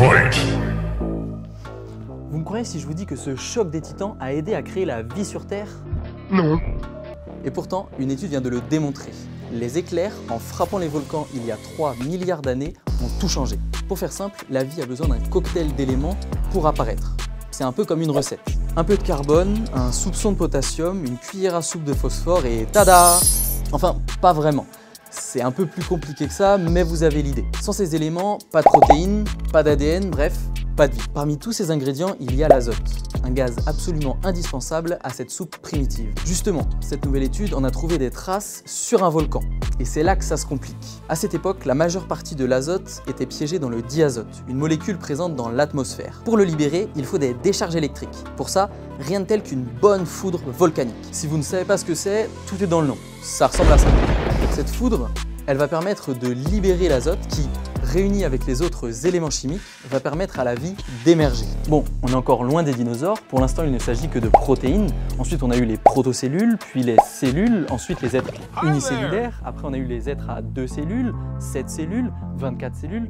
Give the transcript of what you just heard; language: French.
Fight! Vous me croyez si je vous dis que ce choc des titans a aidé à créer la vie sur Terre? Non. Et pourtant, une étude vient de le démontrer. Les éclairs, en frappant les volcans il y a 3 milliards d'années, ont tout changé. Pour faire simple, la vie a besoin d'un cocktail d'éléments pour apparaître. C'est un peu comme une recette. Un peu de carbone, un soupçon de potassium, une cuillère à soupe de phosphore et tada! Enfin, pas vraiment. C'est un peu plus compliqué que ça, mais vous avez l'idée. Sans ces éléments, pas de protéines, pas d'ADN, bref, pas de vie. Parmi tous ces ingrédients, il y a l'azote, un gaz absolument indispensable à cette soupe primitive. Justement, cette nouvelle étude en a trouvé des traces sur un volcan. Et c'est là que ça se complique. À cette époque, la majeure partie de l'azote était piégée dans le diazote, une molécule présente dans l'atmosphère. Pour le libérer, il faut des décharges électriques. Pour ça, rien de tel qu'une bonne foudre volcanique. Si vous ne savez pas ce que c'est, tout est dans le nom. Ça ressemble à ça. Cette foudre, elle va permettre de libérer l'azote qui, réuni avec les autres éléments chimiques, va permettre à la vie d'émerger. Bon, on est encore loin des dinosaures, pour l'instant il ne s'agit que de protéines. Ensuite on a eu les protocellules, puis les cellules, ensuite les êtres unicellulaires, après on a eu les êtres à 2 cellules, 7 cellules, 24 cellules,